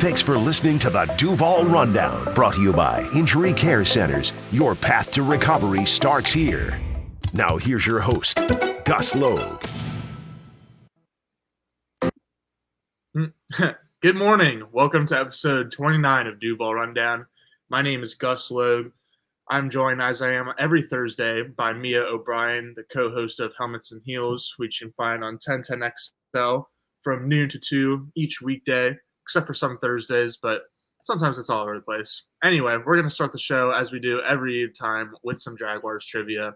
Thanks for listening to the Duval Rundown, brought to you by Injury Care Centers. Your path to recovery starts here. Now here's your host, Gus Logue. Good morning. Welcome to episode 29 of Duval Rundown. My name is Gus Logue. I'm joined, as I am every Thursday, by Mia O'Brien, the co-host of Helmets and Heels, which you can find on 1010XL from noon to 2 each weekday, except for some Thursdays, but sometimes it's all over the place. Anyway, we're going to start the show, as we do every time, with some Jaguars trivia.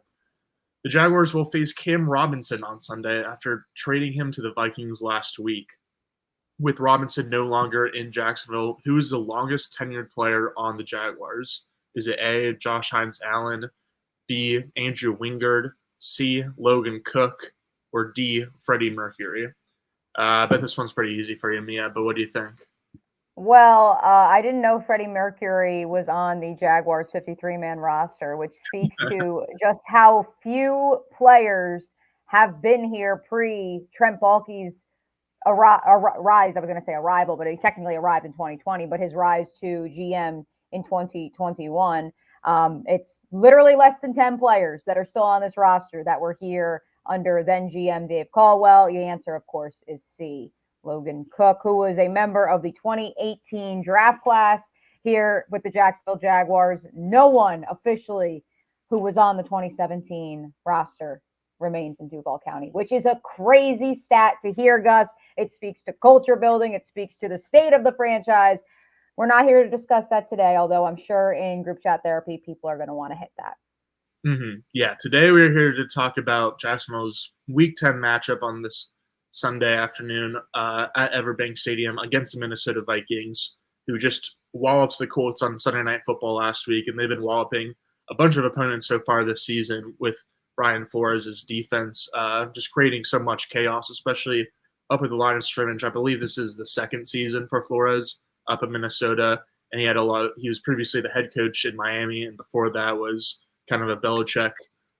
The Jaguars will face Cam Robinson on Sunday after trading him to the Vikings last week. With Robinson no longer in Jacksonville, who is the longest tenured player on the Jaguars? Is it A, Josh Hines-Allen, B, Andrew Wingard, C, Logan Cook, or D, Freddie Mercury? I bet this one's pretty easy for you, Mia, but what do you think? Well, I didn't know Freddie Mercury was on the Jaguars 53-man roster, which speaks to just how few players have been here pre-Trent Baalke's rise. I was going to say arrival, but he technically arrived in 2020, but his rise to GM in 2021. It's literally less than 10 players that are still on this roster that were here under then GM Dave Caldwell. The answer, of course, is C, Logan Cook, who was a member of the 2018 draft class here with the Jacksonville Jaguars. No one officially who was on the 2017 roster remains in Duval County, which is a crazy stat to hear, Gus. It speaks to culture building. It speaks to the state of the franchise. We're not here to discuss that today, although I'm sure in group chat therapy, people are going to want to hit that. Yeah, today we're here to talk about Jacksonville's Week 10 matchup on this Sunday afternoon at Everbank Stadium against the Minnesota Vikings, who just walloped the Colts on Sunday Night Football last week, and they've been walloping a bunch of opponents so far this season with Brian Flores' defense just creating so much chaos, especially up at the line of scrimmage. I believe this is the second season for Flores up in Minnesota, and he was previously the head coach in Miami, and before that was kind of a Belichick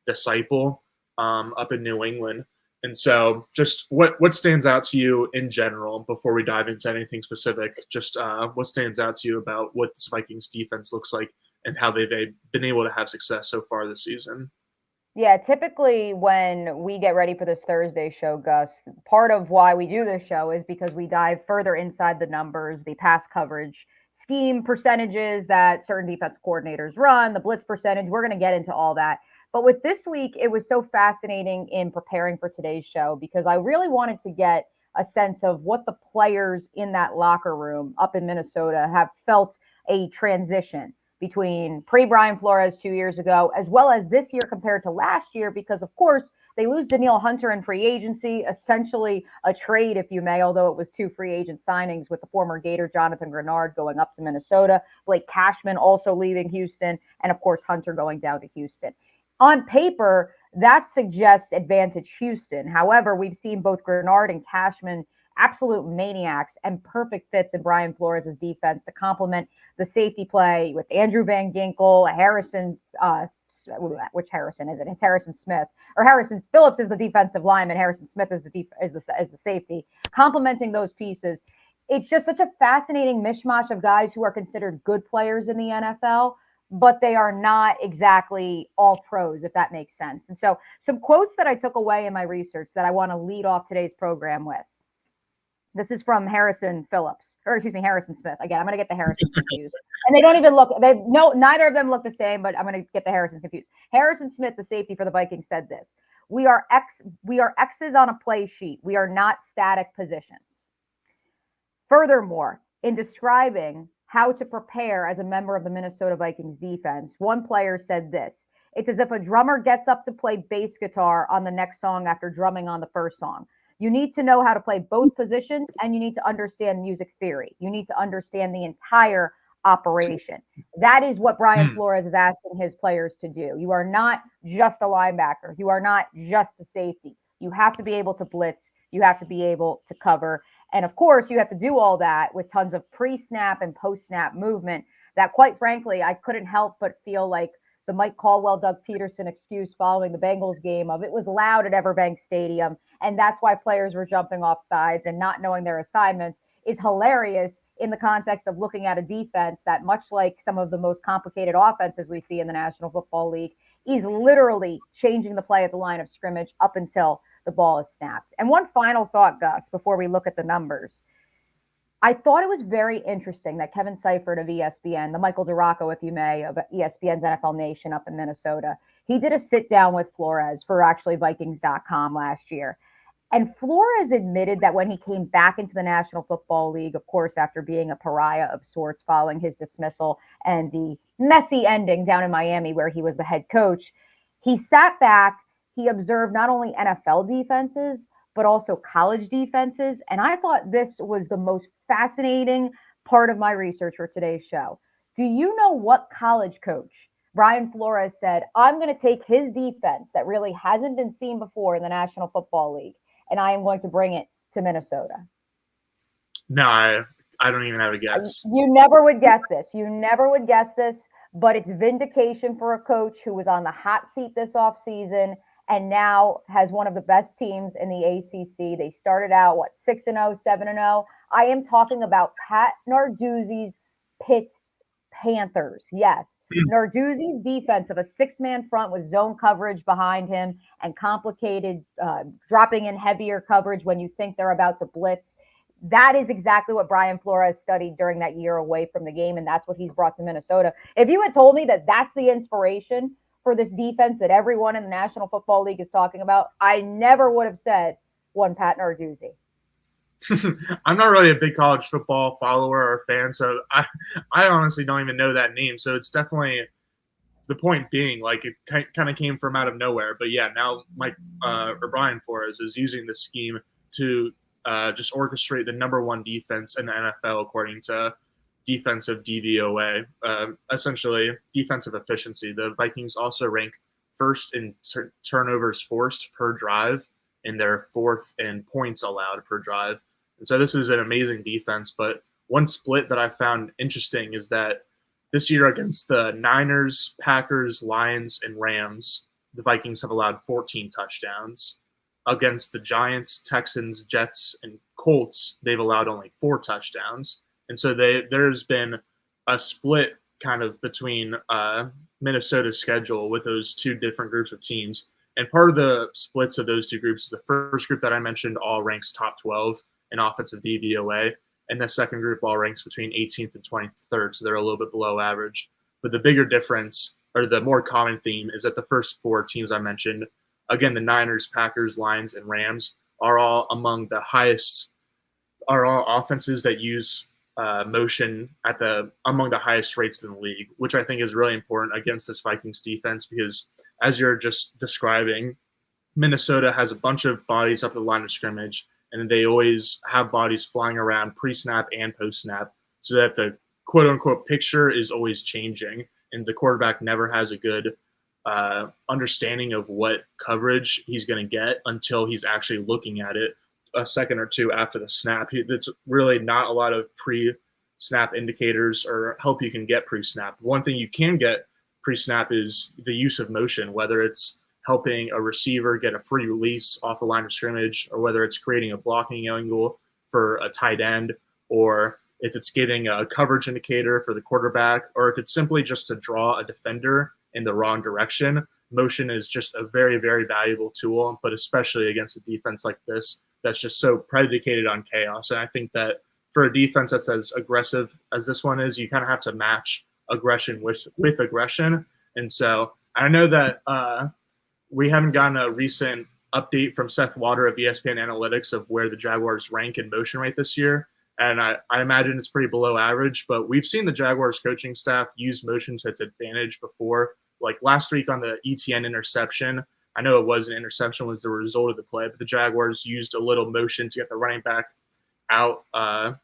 disciple up in New England. And so just what stands out to you in general before we dive into anything specific, just what stands out to you about what this Vikings defense looks like and how they've been able to have success so far this season? Yeah, typically when we get ready for this Thursday show, Gus, part of why we do this show is because we dive further inside the numbers, the pass coverage, scheme percentages that certain defense coordinators run, the blitz percentage. We're going to get into all that. But with this week, it was so fascinating in preparing for today's show because I really wanted to get a sense of what the players in that locker room up in Minnesota have felt a transition between pre-Brian Flores 2 years ago, as well as this year compared to last year, because of course they lose Danielle Hunter in free agency, essentially a trade, if you may, although it was 2 free agent signings with the former Gator Jonathan Grenard going up to Minnesota, Blake Cashman also leaving Houston, and of course Hunter going down to Houston. On paper, that suggests advantage Houston. However, we've seen both Grenard and Cashman absolute maniacs and perfect fits in Brian Flores' defense to complement the safety play with Andrew Van Ginkel, Harrison, which Harrison is it? It's Harrison Smith, or Harrison Phillips is the defensive lineman. Harrison Smith is the safety, complementing those pieces. It's just such a fascinating mishmash of guys who are considered good players in the NFL, but they are not exactly all pros, if that makes sense. And so some quotes that I took away in my research that I want to lead off today's program with. This is from Harrison Smith. Again, I'm going to get the Harrisons confused. And they don't even look, neither of them look the same, but I'm going to get the Harrisons confused. Harrison Smith, the safety for the Vikings, said this: We are X's on a play sheet. We are not static positions. Furthermore, in describing how to prepare as a member of the Minnesota Vikings defense, one player said this: It's as if a drummer gets up to play bass guitar on the next song after drumming on the first song. You need to know how to play both positions, and you need to understand music theory. You need to understand the entire operation. That is what Brian Flores is asking his players to do. You are not just a linebacker. You are not just a safety. You have to be able to blitz. You have to be able to cover. And of course, you have to do all that with tons of pre-snap and post-snap movement that, quite frankly, I couldn't help but feel like the Mike Caldwell, Doug Pederson excuse following the Bengals game of it was loud at Everbank Stadium, and that's why players were jumping off sides and not knowing their assignments is hilarious in the context of looking at a defense that, much like some of the most complicated offenses we see in the National Football League, is literally changing the play at the line of scrimmage up until the ball is snapped. And one final thought, Gus, before we look at the numbers. I thought it was very interesting that Kevin Seifert of ESPN, the Michael Duraco, if you may, of ESPN's NFL Nation up in Minnesota, he did a sit down with Flores for actually Vikings.com last year. And Flores admitted that when he came back into the National Football League, of course, after being a pariah of sorts following his dismissal and the messy ending down in Miami where he was the head coach, he sat back, he observed not only NFL defenses, but also college defenses. And I thought this was the most fascinating part of my research for today's show. Do you know what college coach Brian Flores said, I'm going to take his defense that really hasn't been seen before in the National Football League, and I am going to bring it to Minnesota? No, I don't even have a guess. You never would guess this. You never would guess this, but it's vindication for a coach who was on the hot seat this offseason and now has one of the best teams in the ACC. They started out, 6-0, 7-0. I am talking about Pat Narduzzi's Pitt Panthers. Yes. Narduzzi's defense of a six-man front with zone coverage behind him and complicated dropping in heavier coverage when you think they're about to blitz. That is exactly what Brian Flores studied during that year away from the game, and that's what he's brought to Minnesota. If you had told me that that's the inspiration for this defense that everyone in the National Football League is talking about, I never would have said one Pat Narduzzi. I'm not really a big college football follower or fan, so I honestly don't even know that name. So it's definitely, the point being, like, it kind of came from out of nowhere. But yeah, now Brian Flores is using this scheme to just orchestrate the number one defense in the NFL according to defensive DVOA, essentially defensive efficiency. The Vikings also rank first in turnovers forced per drive, and they're fourth in points allowed per drive. And so this is an amazing defense. But one split that I found interesting is that this year against the Niners, Packers, Lions, and Rams, the Vikings have allowed 14 touchdowns. Against the Giants, Texans, Jets, and Colts, they've allowed only 4 touchdowns. And so there's been a split kind of between Minnesota's schedule with those two different groups of teams. And part of the splits of those two groups is the first group that I mentioned all ranks top 12 in offensive DVOA. And the second group all ranks between 18th and 23rd. So they're a little bit below average. But the bigger difference, or the more common theme, is that the first 4 teams I mentioned, again, the Niners, Packers, Lions, and Rams, are all among the highest, are all offenses that use motion at among the highest rates in the league, which I think is really important against this Vikings defense because, as you're just describing, Minnesota has a bunch of bodies up the line of scrimmage, and they always have bodies flying around pre-snap and post-snap so that the quote-unquote picture is always changing, and the quarterback never has a good understanding of what coverage he's going to get until he's actually looking at it a second or two after the snap. It's really not a lot of pre-snap indicators or help you can get pre-snap. One thing you can get pre-snap is the use of motion, whether it's helping a receiver get a free release off the line of scrimmage, or whether it's creating a blocking angle for a tight end, or if it's getting a coverage indicator for the quarterback, or if it's simply just to draw a defender in the wrong direction. Motion is just a very, very valuable tool, but especially against a defense like this that's just so predicated on chaos. And I think that for a defense that's as aggressive as this one is, you kind of have to match aggression with aggression. And so I know that we haven't gotten a recent update from Seth Water of ESPN Analytics of where the Jaguars rank in motion rate this year. And I imagine it's pretty below average, but we've seen the Jaguars coaching staff use motion to its advantage before. Like last week on the ETN interception, I know it was an interception, was the result of the play, but the Jaguars used a little motion to get the running back out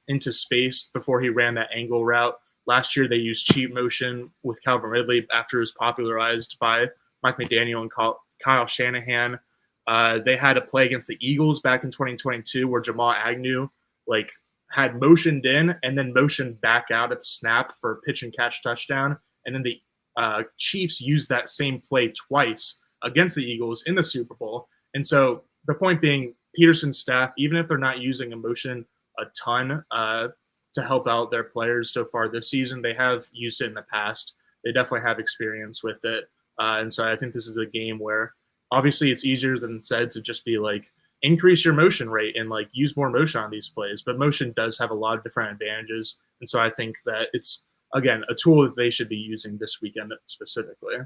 into space before he ran that angle route. Last year, they used cheat motion with Calvin Ridley after it was popularized by Mike McDaniel and Kyle Shanahan. They had a play against the Eagles back in 2022 where Jamal Agnew had motioned in and then motioned back out at the snap for a pitch and catch touchdown. And then the Chiefs used that same play twice against the Eagles in the Super Bowl. And so the point being, Pederson's staff, even if they're not using a motion a ton, to help out their players so far this season. They have used it in the past. They definitely have experience with it. And so I think this is a game where obviously it's easier than said to just be like, increase your motion rate and like use more motion on these plays. But motion does have a lot of different advantages. And so I think that it's, again, a tool that they should be using this weekend specifically.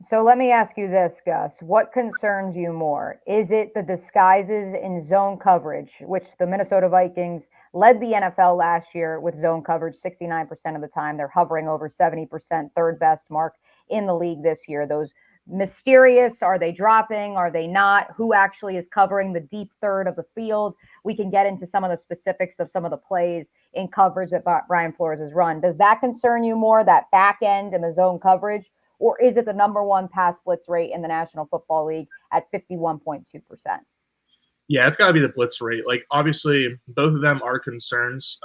So let me ask you this, Gus. What concerns you more? Is it the disguises in zone coverage, which the Minnesota Vikings led the NFL last year with zone coverage 69% of the time? They're hovering over 70%, third best mark in the league this year. Those mysterious, are they dropping? Are they not? Who actually is covering the deep third of the field? We can get into some of the specifics of some of the plays in coverage that Brian Flores has run. Does that concern you more, that back end and the zone coverage? Or is it the number one pass blitz rate in the National Football League at 51.2%? Yeah, it's got to be the blitz rate. Like, obviously, both of them are concerns.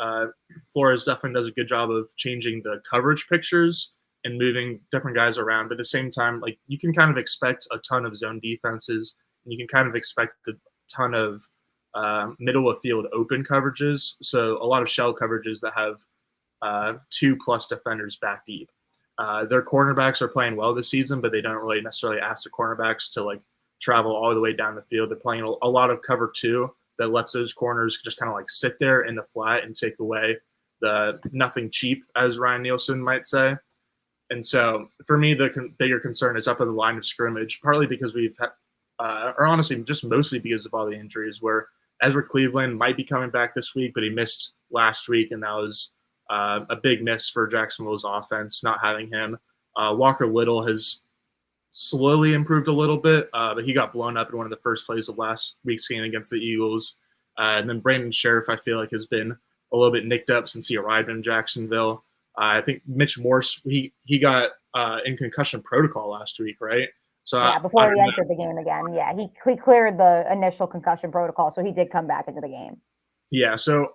Flores definitely does a good job of changing the coverage pictures and moving different guys around. But at the same time, like, you can kind of expect a ton of zone defenses, and you can kind of expect a ton of middle of field open coverages. So a lot of shell coverages that have 2+ defenders back deep. Their cornerbacks are playing well this season, but they don't really necessarily ask the cornerbacks to like travel all the way down the field. They're playing a lot of cover 2 that lets those corners just kind of like sit there in the flat and take away the nothing cheap, as Ryan Nielsen might say. And so for me, the bigger concern is up at the line of scrimmage, partly because we've had, or honestly, just mostly because of all the injuries, where Ezra Cleveland might be coming back this week, but he missed last week, and that was a big miss for Jacksonville's offense, not having him. Walker Little has slowly improved a little bit, but he got blown up in one of the first plays of last week's game against the Eagles. And then Brandon Sheriff, I feel like, has been a little bit nicked up since he arrived in Jacksonville. I think Mitch Morse, he got in concussion protocol last week, right? So yeah, before he entered the game again. Yeah, he cleared the initial concussion protocol, so he did come back into the game. Yeah, so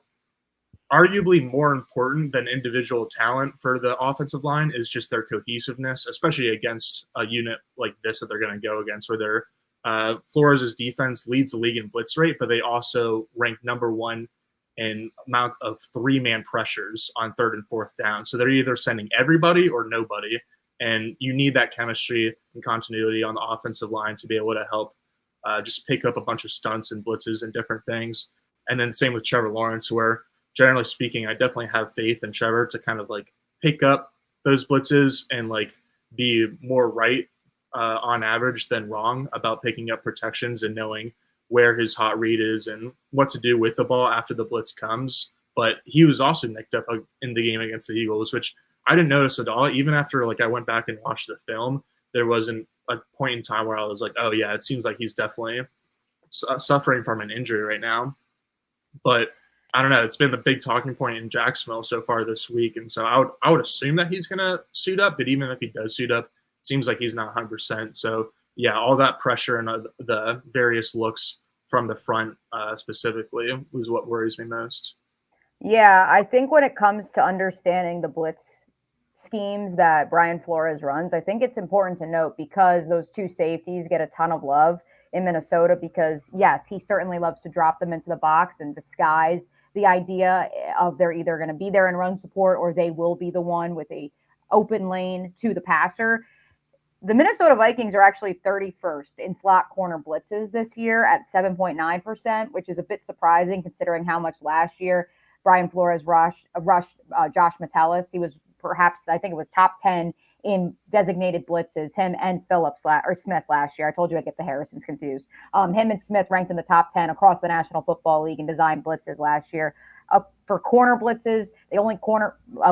arguably more important than individual talent for the offensive line is just their cohesiveness, especially against a unit like this that they're going to go against, where their Flores' defense leads the league in blitz rate, but they also rank number 1 in amount of 3-man pressures on 3rd and 4th down. So they're either sending everybody or nobody, and you need that chemistry and continuity on the offensive line to be able to help just pick up a bunch of stunts and blitzes and different things. And then same with Trevor Lawrence, where generally speaking, I definitely have faith in Trevor to kind of like pick up those blitzes and like be more right on average than wrong about picking up protections and knowing where his hot read is and what to do with the ball after the blitz comes. But he was also nicked up in the game against the Eagles, which I didn't notice at all. Even after like I went back and watched the film, there wasn't a point in time where I was like, oh yeah, it seems like he's definitely suffering from an injury right now. But I don't know. It's been the big talking point in Jacksonville so far this week. And so I would assume that he's going to suit up. But even if he does suit up, it seems like he's not 100%. So, yeah, all that pressure and the various looks from the front specifically was what worries me most. Yeah, I think when it comes to understanding the blitz schemes that Brian Flores runs, I think it's important to note, because those 2 safeties get a ton of love in Minnesota, because, yes, he certainly loves to drop them into the box and disguise the idea of they're either going to be there in run support or they will be the one with a open lane to the passer. The Minnesota Vikings are actually 31st in slot corner blitzes this year at 7.9%, which is a bit surprising considering how much last year Brian Flores rushed Josh Metellus. He was perhaps, I think it was top 10 in designated blitzes, him and Smith last year. I told you I get the Harrisons confused. Him and Smith ranked in the top 10 across the National Football League in designed blitzes last year. For corner blitzes, they only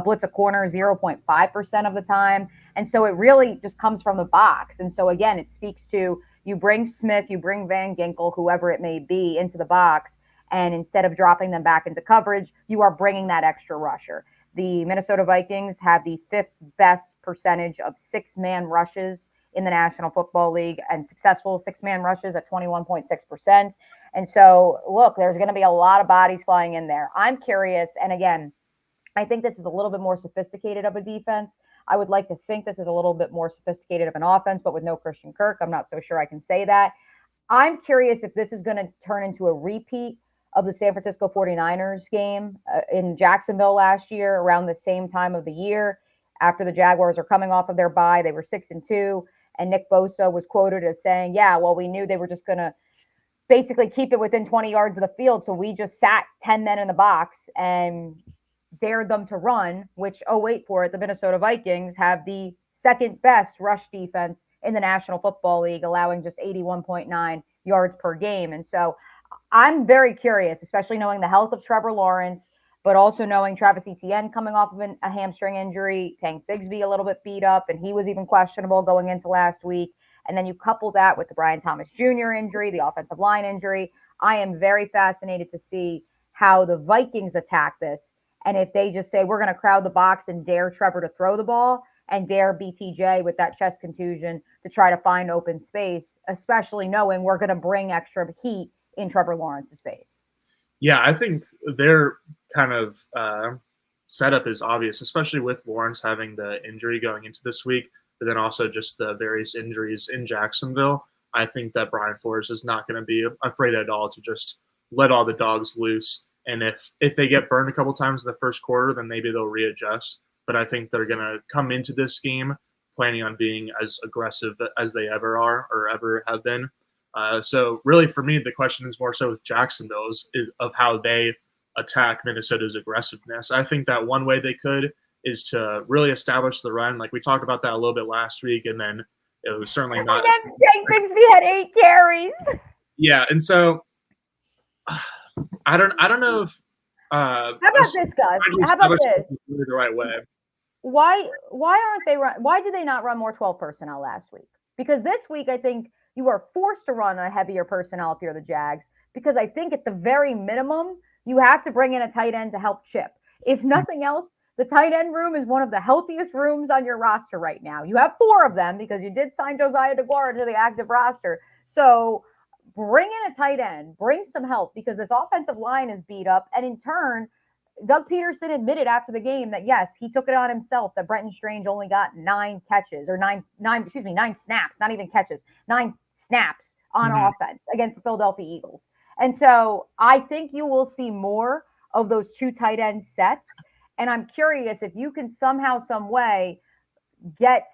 blitz a corner 0.5% of the time. And so it really just comes from the box. And so, again, it speaks to, you bring Smith, you bring Van Ginkel, whoever it may be, into the box, and instead of dropping them back into coverage, you are bringing that extra rusher. The Minnesota Vikings have the 5th best percentage of 6-man rushes in the National Football League, and successful 6-man rushes at 21.6%. And so, look, there's going to be a lot of bodies flying in there. I'm curious, and again, I think this is a little bit more sophisticated of a defense. I would like to think this is a little bit more sophisticated of an offense, but with no Christian Kirk, I'm not so sure I can say that. I'm curious if this is going to turn into a repeat of the San Francisco 49ers game in Jacksonville last year, around the same time of the year, after the Jaguars are coming off of their bye. They were 6-2, and Nick Bosa was quoted as saying, yeah, well, we knew they were just going to basically keep it within 20 yards of the field, so we just sat 10 men in the box and dared them to run, which, oh, wait for it, the Minnesota Vikings have the second best rush defense in the National Football League, allowing just 81.9 yards per game. And so I'm very curious, especially knowing the health of Trevor Lawrence, but also knowing Travis Etienne coming off of a hamstring injury, Tank Bigsby a little bit beat up, and he was even questionable going into last week. And then you couple that with the Brian Thomas Jr. injury, the offensive line injury. I am very fascinated to see how the Vikings attack this. And if they just say, we're going to crowd the box and dare Trevor to throw the ball and dare BTJ with that chest contusion to try to find open space, especially knowing we're going to bring extra heat in Trevor Lawrence's face. Yeah, I think their kind of setup is obvious, especially with Lawrence having the injury going into this week, but then also just the various injuries in Jacksonville. I think that Brian Flores is not going to be afraid at all to just let all the dogs loose. And if they get burned a couple times in the first quarter, then maybe they'll readjust. But I think they're going to come into this game planning on being as aggressive as they ever are or ever have been. So really for me, the question is more so with Jacksonville is of how they attack Minnesota's aggressiveness. I think that one way they could is to really establish the run. Like we talked about that a little bit last week, and then it was certainly not. Tank Bigsby had 8 carries. Yeah, and so I don't know if. How about this, Gus? How about this? The right way. Why aren't they run? Why did they not run more 12 personnel last week? Because this week I think you are forced to run a heavier personnel if you're the Jags. Because I think at the very minimum you have to bring in a tight end to help chip. If nothing else, the tight end room is one of the healthiest rooms on your roster right now. You have 4 of them because you did sign Josiah DeGuara to the active roster. So bring in a tight end, bring some help because this offensive line is beat up. And in turn, Doug Pederson admitted after the game that, yes, he took it on himself that Brenton Strange only got 9 catches or 9 snaps, not even catches, 9 snaps on offense against the Philadelphia Eagles. And so I think you will see more of those 2 tight end sets. And I'm curious if you can somehow, some way get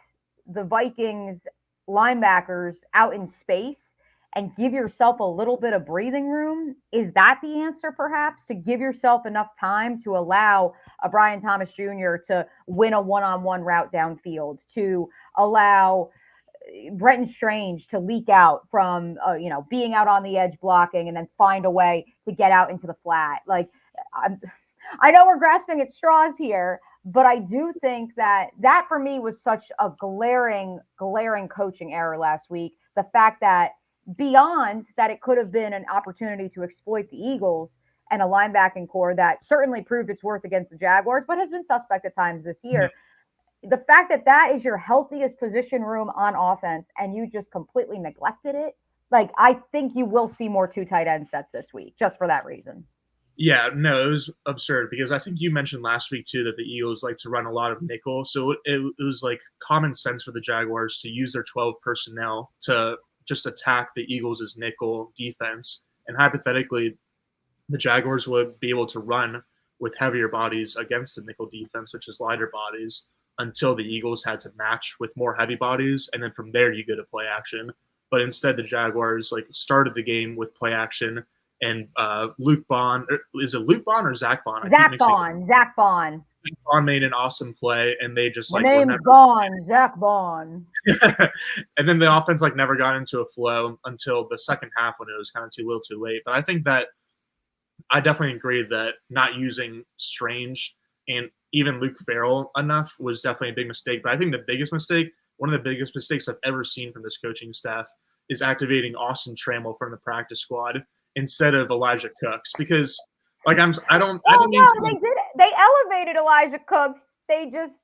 the Vikings linebackers out in space and give yourself a little bit of breathing room. Is that the answer, perhaps, to give yourself enough time to allow a Brian Thomas Jr. to win a one-on-one route downfield, to allow Brenton Strange to leak out from, being out on the edge blocking and then find a way to get out into the flat? Like, I know we're grasping at straws here, but I do think that for me was such a glaring coaching error last week. The fact that beyond that it could have been an opportunity to exploit the Eagles and a linebacking core that certainly proved its worth against the Jaguars, but has been suspect at times this year. The fact that is your healthiest position room on offense and you just completely neglected it, like, I think you will see more 2 tight end sets this week just for that reason. Yeah, no, it was absurd because I think you mentioned last week too that the Eagles like to run a lot of nickel. So it was like common sense for the Jaguars to use their 12 personnel to just attack the Eagles' nickel defense. And hypothetically, the Jaguars would be able to run with heavier bodies against the nickel defense, which is lighter bodies, until the Eagles had to match with more heavy bodies. And then from there, you go to play action. But instead, the Jaguars started the game with play action. And Luke Bond, is it Luke Bond or Zach Bond? Zach Bond. Zach Bond made an awesome play, and they just My name's Bond, Zach Bond. And then the offense never got into a flow until the second half when it was kind of too little too late. But I think that I definitely agree that not using Strange and even Luke Farrell enough was definitely a big mistake. But I think one of the biggest mistakes I've ever seen from this coaching staff is activating Austin Trammell from the practice squad instead of Elijah Cooks, because they elevated Elijah Cooks. They just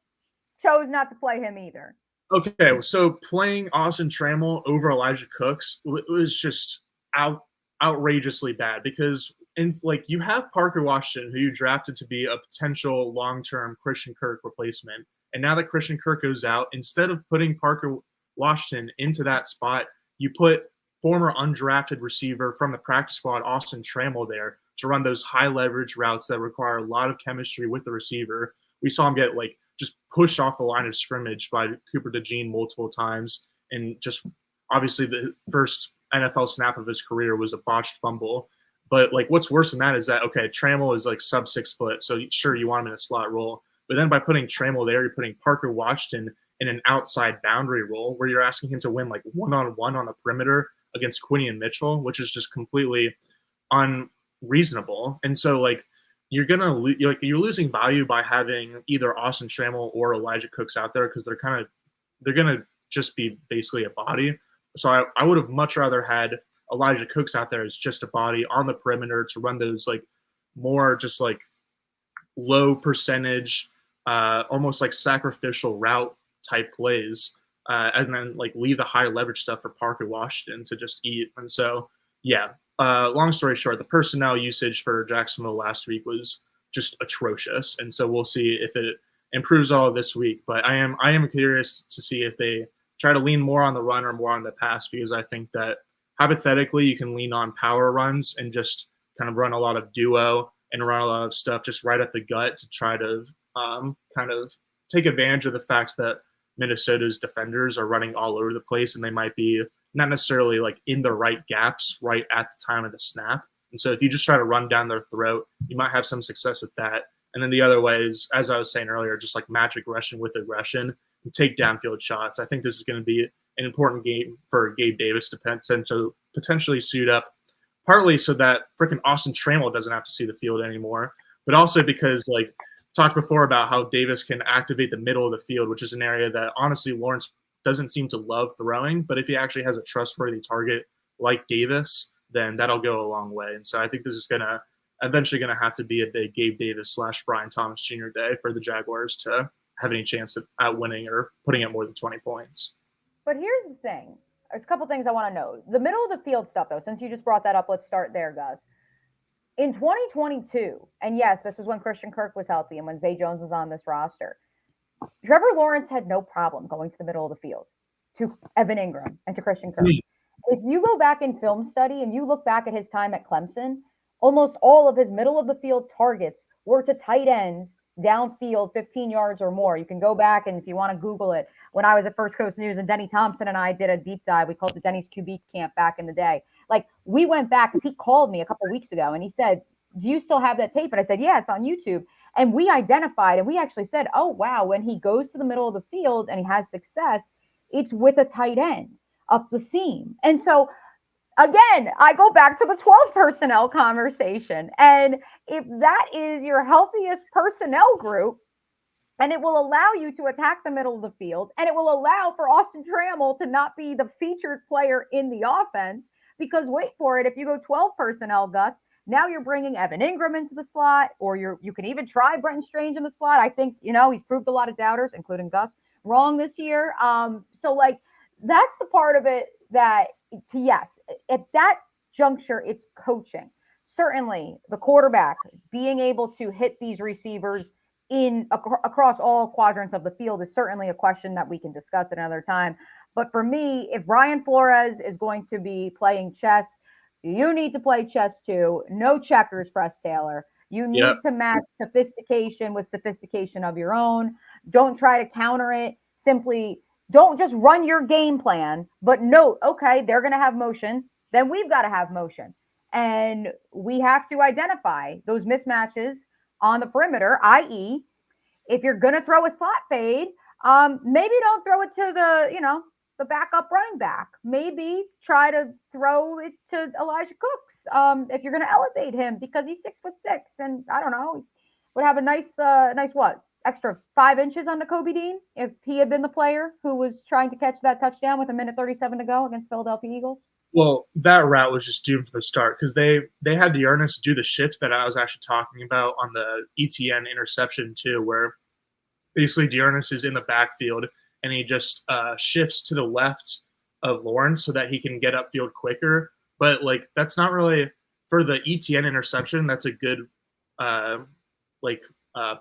chose not to play him either. Okay, so playing Austin Trammell over Elijah Cooks was just outrageously bad because you have Parker Washington, who you drafted to be a potential long-term Christian Kirk replacement, and now that Christian Kirk goes out, instead of putting Parker Washington into that spot, you put former undrafted receiver from the practice squad, Austin Trammell, there. to run those high leverage routes that require a lot of chemistry with the receiver. We saw him get like just pushed off the line of scrimmage by Cooper DeJean multiple times, and just obviously the first NFL snap of his career was a botched fumble. But like what's worse than that is that, okay, Trammell is like sub 6 foot, so sure you want him in a slot role, but then by putting Trammell there, you're putting Parker Washington in an outside boundary role where you're asking him to win like one-on-one on the perimeter against Quinion Mitchell, which is just completely unreasonable. And so like you're losing value by having either Austin Trammell or Elijah Cooks out there because they're gonna just be basically a body. So I would have much rather had Elijah Cooks out there as just a body on the perimeter to run those like more just like low percentage, almost like sacrificial route type plays, and then like leave the high leverage stuff for Parker Washington to just eat. And so, yeah, long story short, the personnel usage for Jacksonville last week was just atrocious. And so we'll see if it improves all this week. But I am curious to see if they try to lean more on the run or more on the pass, because I think that hypothetically you can lean on power runs and just kind of run a lot of duo and run a lot of stuff just right at the gut to try to kind of take advantage of the fact that Minnesota's defenders are running all over the place and they might be not necessarily like in the right gaps right at the time of the snap. And so if you just try to run down their throat, you might have some success with that. And then the other way is, as I was saying earlier, just like match aggression with aggression and take downfield shots. I think this is going to be an important game for Gabe Davis to potentially suit up, partly so that freaking Austin Trammell doesn't have to see the field anymore, but also because like talked before about how Davis can activate the middle of the field, which is an area that honestly Lawrence doesn't seem to love throwing. But if he actually has a trustworthy target like Davis, then that'll go a long way. And so I think this is eventually going to have to be a big Gabe Davis / Brian Thomas Jr. day for the Jaguars to have any chance at winning or putting up more than 20 points. But here's the thing. There's a couple things I want to know. The middle of the field stuff, though, since you just brought that up, let's start there, Gus. In 2022, and yes, this was when Christian Kirk was healthy and when Zay Jones was on this roster, Trevor Lawrence had no problem going to the middle of the field to Evan Ingram and to Christian Kirk. If you go back in film study and you look back at his time at Clemson, almost all of his middle of the field targets were to tight ends downfield 15 yards or more. You can go back and if you want to Google it. When I was at First Coast News and Denny Thompson and I did a deep dive, we called it the Denny's QB camp back in the day. Like we went back because he called me a couple weeks ago and he said, do you still have that tape? And I said, yeah, it's on YouTube. And we identified and we actually said, oh, wow, when he goes to the middle of the field and he has success, it's with a tight end up the seam. And so again, I go back to the 12 personnel conversation. And if that is your healthiest personnel group, and it will allow you to attack the middle of the field, and it will allow for Austin Trammell to not be the featured player in the offense, because wait for it, if you go 12 personnel, Gus, now you're bringing Evan Ingram into the slot, or you can even try Brenton Strange in the slot. I think, he's proved a lot of doubters, including Gus, wrong this year. So like, that's the part of it that, yes, at that juncture, it's coaching. Certainly the quarterback being able to hit these receivers across all quadrants of the field is certainly a question that we can discuss at another time. But for me, if Brian Flores is going to be playing chess, you need to play chess too. No checkers, Press Taylor. You need to match sophistication with sophistication of your own. Don't try to counter it. Simply don't just run your game plan, but note, okay, they're going to have motion. Then we've got to have motion. And we have to identify those mismatches on the perimeter, i.e., if you're going to throw a slot fade, maybe don't throw it to the backup running back. Maybe try to throw it to Elijah Cooks if you're going to elevate him because he's 6'6", and I don't know, would have a nice extra 5 inches on Kobe Dean if he had been the player who was trying to catch that touchdown with 1:37 to go against Philadelphia Eagles. Well, that route was just doomed from the start because they had Dearness do the shift that I was actually talking about on the ETN interception too, where basically Dearness is in the backfield and he just shifts to the left of Lawrence so that he can get upfield quicker. But like that's not really for the ETN interception. That's a good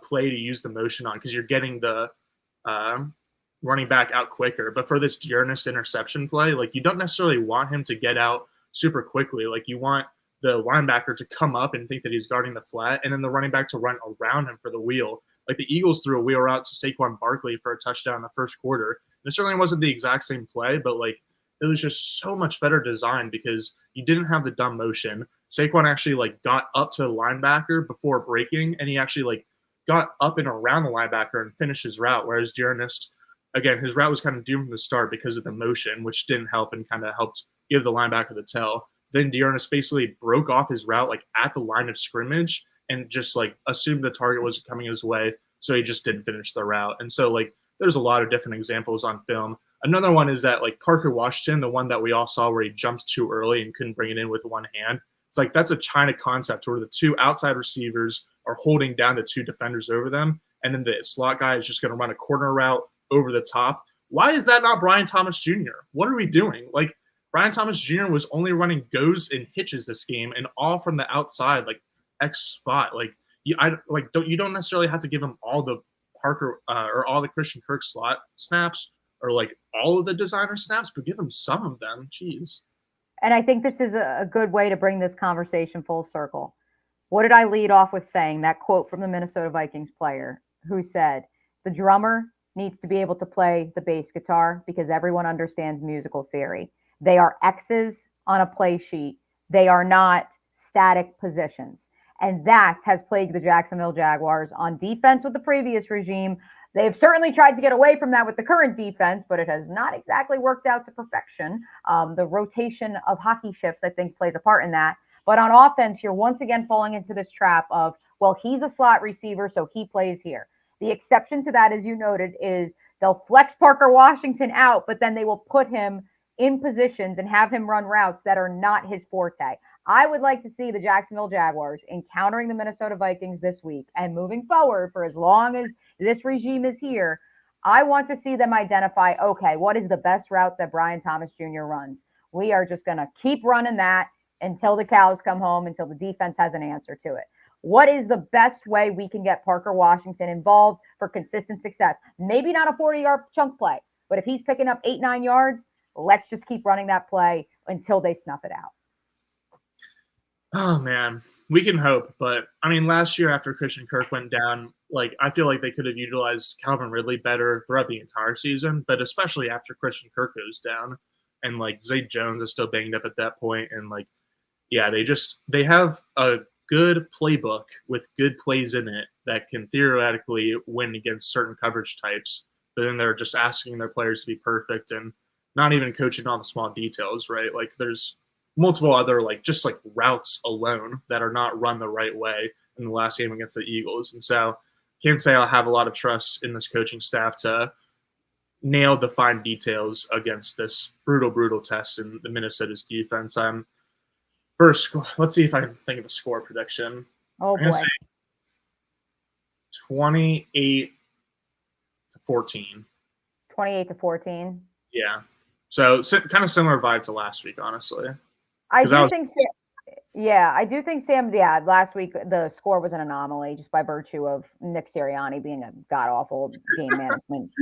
play to use the motion on because you're getting the running back out quicker. But for this Dearness interception play, like you don't necessarily want him to get out super quickly. Like you want the linebacker to come up and think that he's guarding the flat, and then the running back to run around him for the wheel. Like the Eagles threw a wheel route to Saquon Barkley for a touchdown in the first quarter. It certainly wasn't the exact same play, but like it was just so much better designed because you didn't have the dumb motion. Saquon actually like got up to the linebacker before breaking, and he actually like got up and around the linebacker and finished his route. Whereas Dearness, again, his route was kind of doomed from the start because of the motion, which didn't help and kind of helped give the linebacker the tell. Then Dearness basically broke off his route like at the line of scrimmage and just like assumed the target was coming his way, so he just didn't finish the route. And so like there's a lot of different examples on film. Another one is that like Parker Washington, the one that we all saw where he jumped too early and couldn't bring it in with one hand. It's like that's a China concept where the two outside receivers are holding down the two defenders over them, and then the slot guy is just going to run a corner route over the top. Why is that not Brian Thomas Jr.? What are we doing? Like Brian Thomas Jr. was only running goes and hitches this game, and all from the outside, like X spot. Like you don't necessarily have to give him all the Parker or all the Christian Kirk slot snaps or like all of the designer snaps, but give him some of them. Jeez. And I think this is a good way to bring this conversation full circle. What did I lead off with saying? That quote from the Minnesota Vikings player who said, the drummer needs to be able to play the bass guitar because everyone understands musical theory. They are X's on a play sheet. They are not static positions. And that has plagued the Jacksonville Jaguars on defense with the previous regime. They've certainly tried to get away from that with the current defense, but it has not exactly worked out to perfection. The rotation of hockey shifts, I think, plays a part in that. But on offense, you're once again falling into this trap of, well, he's a slot receiver, so he plays here. The exception to that, as you noted, is they'll flex Parker Washington out, but then they will put him in positions and have him run routes that are not his forte. I would like to see the Jacksonville Jaguars encountering the Minnesota Vikings this week and moving forward for as long as this regime is here. I want to see them identify, okay, what is the best route that Brian Thomas Jr. runs? We are just going to keep running that until the cows come home, until the defense has an answer to it. What is the best way we can get Parker Washington involved for consistent success? Maybe not a 40-yard chunk play, but if he's picking up 8-9 yards, let's just keep running that play until they snuff it out. Oh, man, we can hope. But, I mean, last year after Christian Kirk went down, like I feel like they could have utilized Calvin Ridley better throughout the entire season, but especially after Christian Kirk goes down. And, like, Zay Jones is still banged up at that point. And, like, yeah, they have a good playbook with good plays in it that can theoretically win against certain coverage types. But then they're just asking their players to be perfect and not even coaching all the small details, right? Like, there's multiple other just routes alone that are not run the right way in the last game against the Eagles. And so can't say I'll have a lot of trust in this coaching staff to nail the fine details against this brutal test in the Minnesota's defense. First, let's see if I can think of a score prediction. Oh, I'm going boy. to say 28-14. 28-14. Yeah. So kind of similar vibe to last week, honestly. I do think Sam, last week the score was an anomaly just by virtue of Nick Sirianni being a god-awful game management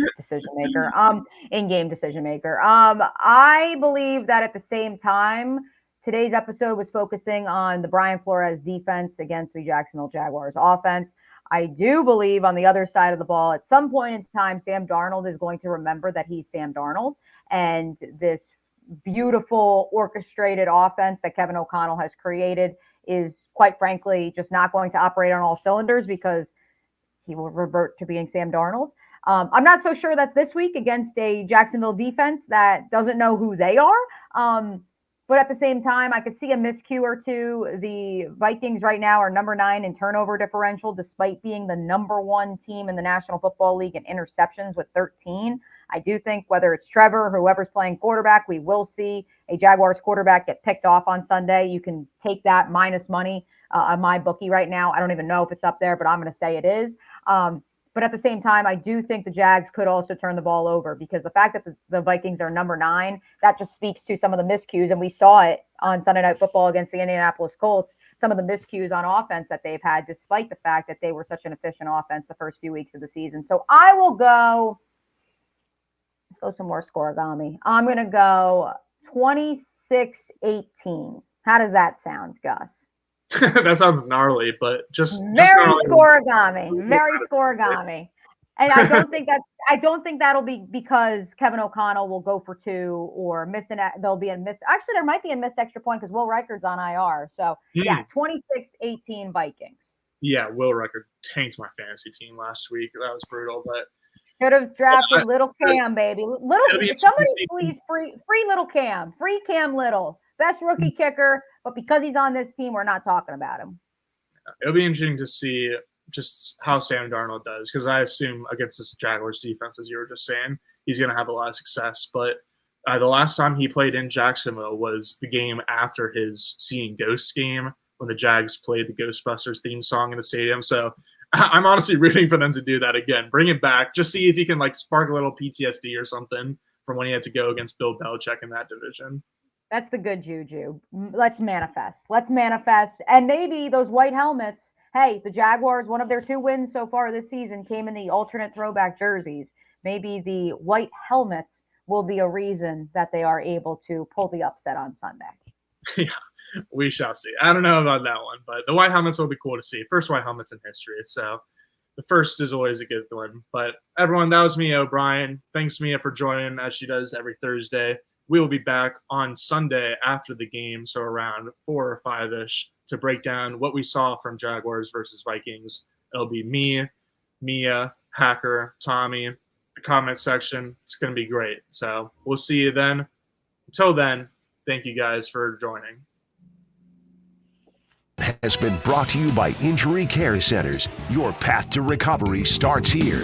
in-game decision maker. I believe that at the same time, today's episode was focusing on the Brian Flores defense against the Jacksonville Jaguars offense. I do believe on the other side of the ball, at some point in time, Sam Darnold is going to remember that he's Sam Darnold, and this beautiful orchestrated offense that Kevin O'Connell has created is quite frankly just not going to operate on all cylinders because he will revert to being Sam Darnold. I'm not so sure that's this week against a Jacksonville defense that doesn't know who they are. But at the same time, I could see a miscue or two. The Vikings right now are number 9 in turnover differential, despite being the number 1 team in the National Football League in interceptions with 13. I do think whether it's Trevor or whoever's playing quarterback, we will see a Jaguars quarterback get picked off on Sunday. You can take that minus money on my bookie right now. I don't even know if it's up there, but I'm going to say it is. But at the same time, I do think the Jags could also turn the ball over because the fact that the Vikings are number 9, that just speaks to some of the miscues. And we saw it on Sunday Night Football against the Indianapolis Colts, some of the miscues on offense that they've had, despite the fact that they were such an efficient offense the first few weeks of the season. So I will go, let's go some more scoregami. I'm going to go 26-18 How does that sound, Gus? That sounds gnarly, but just very gnarly. scorigami, very scorigami. And I don't think that'll be because Kevin O'Connell will go for 2 or there'll be a miss. Actually, there might be a missed extra point because Will Reichard's on IR. So yeah, 26-18 Vikings. Yeah, Will Reichard tanked my fantasy team last week. That was brutal, but should have drafted Little Cam, baby. Somebody please free Little Cam, free Cam Little, best rookie kicker. But because he's on this team, we're not talking about him. It'll be interesting to see just how Sam Darnold does, because I assume against this Jaguars defense, as you were just saying, he's going to have a lot of success. But the last time he played in Jacksonville was the game after his Seeing Ghosts game when the Jags played the Ghostbusters theme song in the stadium. So I'm honestly rooting for them to do that again. Bring it back. Just see if he can spark a little PTSD or something from when he had to go against Bill Belichick in that division. That's the good juju. Let's manifest. And maybe those white helmets. Hey, the Jaguars, one of their 2 wins so far this season came in the alternate throwback jerseys. Maybe the white helmets will be a reason that they are able to pull the upset on Sunday. Yeah, we shall see. I don't know about that one, but the white helmets will be cool to see. First white helmets in history. So the first is always a good one. But everyone, that was Mia O'Brien. Thanks, Mia, for joining as she does every Thursday. We will be back on Sunday after the game, so around 4 or 5-ish, to break down what we saw from Jaguars versus Vikings. It'll be me, Mia, Hacker, Tommy, the comment section. It's going to be great. So we'll see you then. Until then, thank you guys for joining. Has been brought to you by Injury Care Centers. Your path to recovery starts here.